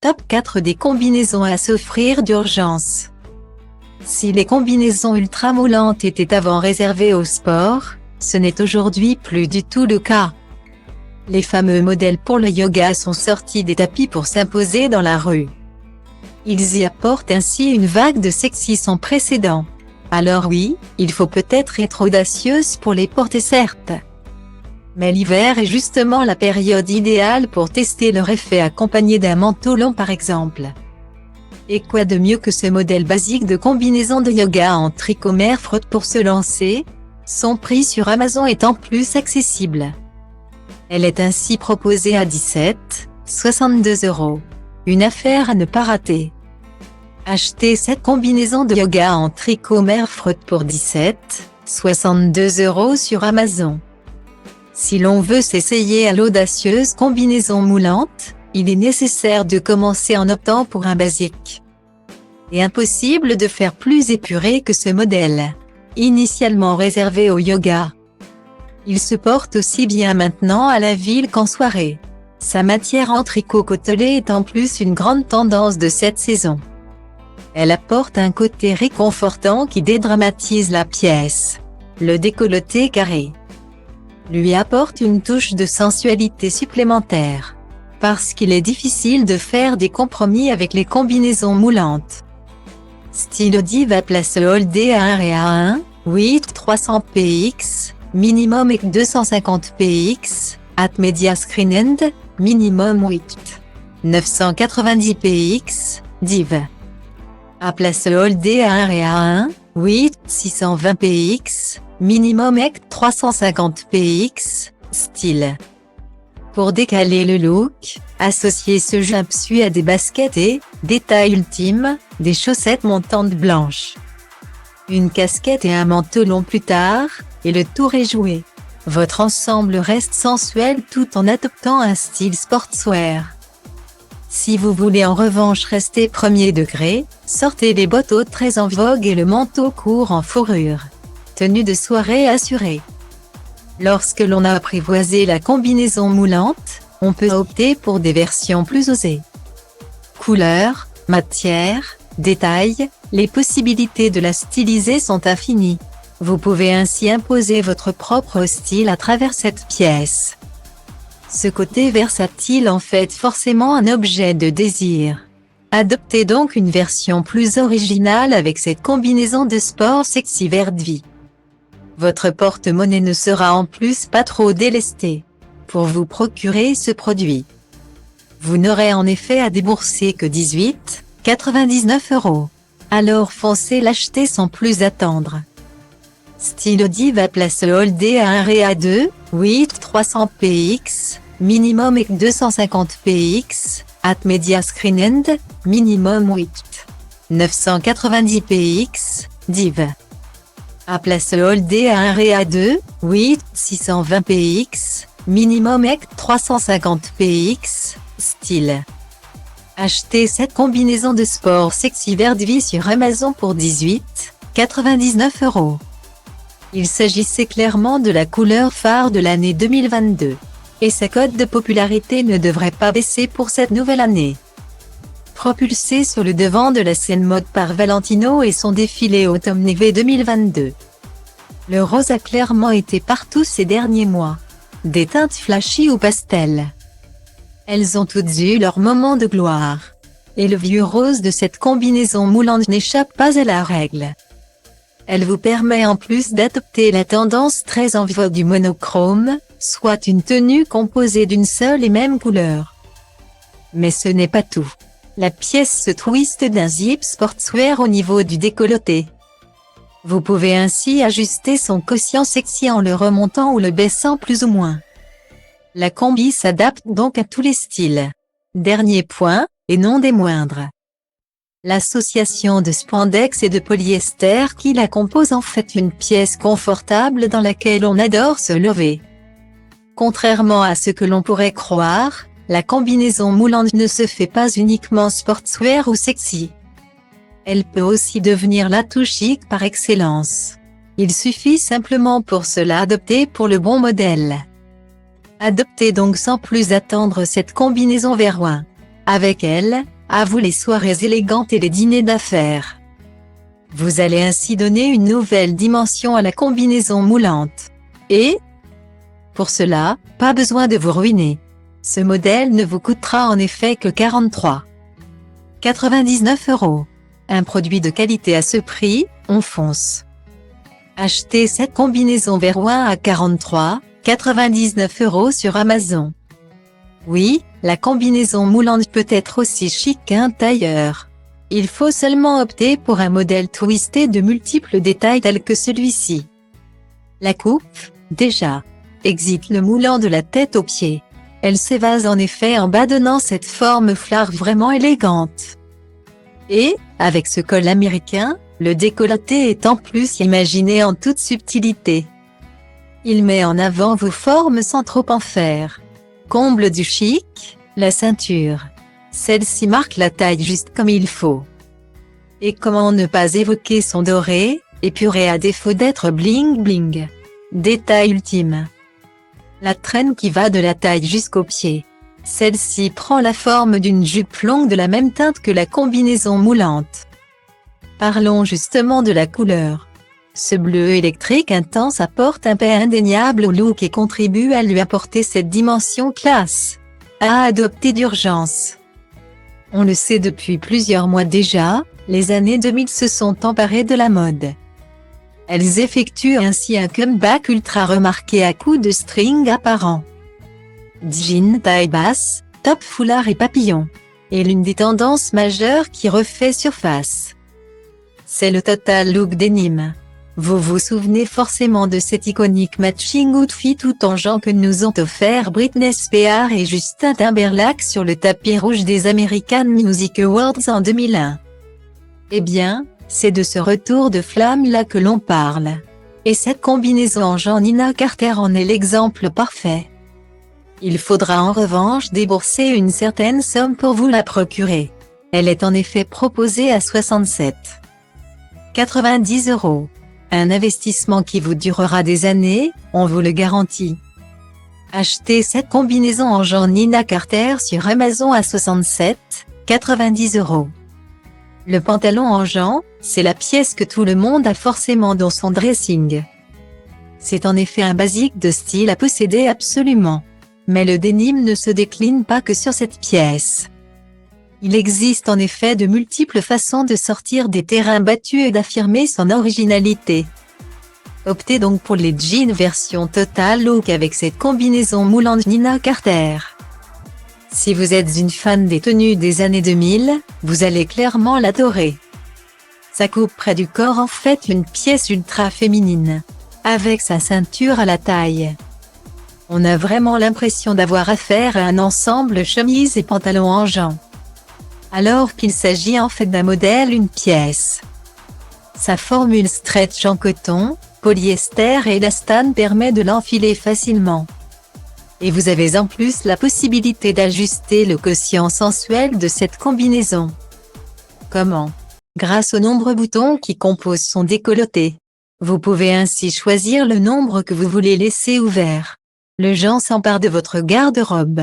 Top 4 des combinaisons à s'offrir d'urgence. Si les combinaisons ultramoulantes étaient avant réservées au sport, ce n'est aujourd'hui plus du tout le cas. Les fameux modèles pour le yoga sont sortis des tapis pour s'imposer dans la rue. Ils y apportent ainsi une vague de sexy sans précédent. Alors oui, il faut peut-être être audacieuse pour les porter certes. Mais l'hiver est justement la période idéale pour tester leur effet accompagné d'un manteau long par exemple. Et quoi de mieux que ce modèle basique de combinaison de yoga en tricot mère frotte pour se lancer? Son prix sur Amazon est en plus accessible. Elle est ainsi proposée à 17,62 €. Une affaire à ne pas rater. Achetez cette combinaison de yoga en tricot mère frotte pour 17,62 € sur Amazon. Si l'on veut s'essayer à l'audacieuse combinaison moulante, il est nécessaire de commencer en optant pour un basique. Et impossible de faire plus épuré que ce modèle, initialement réservé au yoga. Il se porte aussi bien maintenant à la ville qu'en soirée. Sa matière en tricot côtelé est en plus une grande tendance de cette saison. Elle apporte un côté réconfortant qui dédramatise la pièce. Le décolleté carré lui apporte une touche de sensualité supplémentaire. Parce qu'il est difficile de faire des compromis avec les combinaisons moulantes. Stylo Diva place Holdé à 1 et à 1, 8 300 px, minimum et 250 px, at media screen end, minimum 8 990 px, div. À place Holdé à 1 et à 1, 8 620 px, minimum et 350 px, style. Pour décaler le look, associez ce jumpsuit à des baskets et, détail ultime, des chaussettes montantes blanches. Une casquette et un manteau long plus tard, et le tour est joué. Votre ensemble reste sensuel tout en adoptant un style sportswear. Si vous voulez en revanche rester premier degré, sortez les bottes hautes très en vogue et le manteau court en fourrure. Tenue de soirée assurée. Lorsque l'on a apprivoisé la combinaison moulante, on peut opter pour des versions plus osées. Couleurs, matière, détails, les possibilités de la styliser sont infinies. Vous pouvez ainsi imposer votre propre style à travers cette pièce. Ce côté versatile en fait forcément un objet de désir. Adoptez donc une version plus originale avec cette combinaison de sport sexy verte vie. Votre porte-monnaie ne sera en plus pas trop délesté. Pour vous procurer ce produit, vous n'aurez en effet à débourser que 18,99 €. Alors foncez l'acheter sans plus attendre. Stylo Diva place Holdé à 1 et à 2, 8 300 px, minimum et 250 px, at media screen end, minimum 8 990 px, div. À place Holdé à 1 et à 2, 8 620 px, minimum et 350 px, style. Achetez cette combinaison de sport sexy verte vie sur Amazon pour 18,99 €. Il s'agissait clairement de la couleur phare de l'année 2022. Et sa cote de popularité ne devrait pas baisser pour cette nouvelle année. Propulsé sur le devant de la scène mode par Valentino et son défilé automne-hiver 2022. Le rose a clairement été partout ces derniers mois. Des teintes flashy ou pastel. Elles ont toutes eu leur moment de gloire. Et le vieux rose de cette combinaison moulante n'échappe pas à la règle. Elle vous permet en plus d'adopter la tendance très en vogue du monochrome, soit une tenue composée d'une seule et même couleur. Mais ce n'est pas tout. La pièce se twiste d'un zip sportswear au niveau du décolleté. Vous pouvez ainsi ajuster son quotient sexy en le remontant ou le baissant plus ou moins. La combi s'adapte donc à tous les styles. Dernier point, et non des moindres. L'association de spandex et de polyester qui la compose en fait une pièce confortable dans laquelle on adore se lever. Contrairement à ce que l'on pourrait croire, la combinaison moulante ne se fait pas uniquement sportswear ou sexy. Elle peut aussi devenir l'atout chic par excellence. Il suffit simplement pour cela d'opter pour le bon modèle. Adoptez donc sans plus attendre cette combinaison veroin. Avec elle, à vous les soirées élégantes et les dîners d'affaires. Vous allez ainsi donner une nouvelle dimension à la combinaison moulante. Et, pour cela, pas besoin de vous ruiner. Ce modèle ne vous coûtera en effet que 43,99 €. Un produit de qualité à ce prix, on fonce. Achetez cette combinaison Veroin à 43,99 € sur Amazon. Oui, la combinaison moulante peut être aussi chic qu'un tailleur. Il faut seulement opter pour un modèle twisté de multiples détails tels que celui-ci. La coupe, déjà, exit le moulant de la tête aux pieds. Elle s'évase en effet en bas donnant cette forme flare vraiment élégante. Et, avec ce col américain, le décolleté est en plus imaginé en toute subtilité. Il met en avant vos formes sans trop en faire. Comble du chic, la ceinture. Celle-ci marque la taille juste comme il faut. Et comment ne pas évoquer son doré, épuré à défaut d'être bling bling. Détail ultime. La traîne qui va de la taille jusqu'aux pieds. Celle-ci prend la forme d'une jupe longue de la même teinte que la combinaison moulante. Parlons justement de la couleur. Ce bleu électrique intense apporte un paix indéniable au look et contribue à lui apporter cette dimension classe. À adopter d'urgence. On le sait depuis plusieurs mois déjà, les années 2000 se sont emparées de la mode. Elles effectuent ainsi un comeback ultra remarqué à coups de string apparent. Jean taille basse, top foulard et papillon. Et l'une des tendances majeures qui refait surface. C'est le total look denim. Vous vous souvenez forcément de cet iconique matching outfit tout en genre que nous ont offert Britney Spears et Justin Timberlake sur le tapis rouge des American Music Awards en 2001. Eh bien, c'est de ce retour de flamme là que l'on parle. Et cette combinaison en genre Nina Carter en est l'exemple parfait. Il faudra en revanche débourser une certaine somme pour vous la procurer. Elle est en effet proposée à 67,90 €. Un investissement qui vous durera des années, on vous le garantit. Achetez cette combinaison en genre Nina Carter sur Amazon à 67,90 €. Le pantalon en genre, c'est la pièce que tout le monde a forcément dans son dressing. C'est en effet un basique de style à posséder absolument. Mais le denim ne se décline pas que sur cette pièce. Il existe en effet de multiples façons de sortir des terrains battus et d'affirmer son originalité. Optez donc pour les jeans version total look avec cette combinaison moulante Nina Carter. Si vous êtes une fan des tenues des années 2000, vous allez clairement l'adorer. Sa coupe près du corps en fait une pièce ultra féminine, avec sa ceinture à la taille. On a vraiment l'impression d'avoir affaire à un ensemble chemise et pantalon en jean. Alors qu'il s'agit en fait d'un modèle une pièce. Sa formule stretch en coton, polyester et élastane permet de l'enfiler facilement. Et vous avez en plus la possibilité d'ajuster le quotient sensuel de cette combinaison. Comment? Grâce aux nombreux boutons qui composent son décolleté. Vous pouvez ainsi choisir le nombre que vous voulez laisser ouvert. Le genre s'empare de votre garde-robe.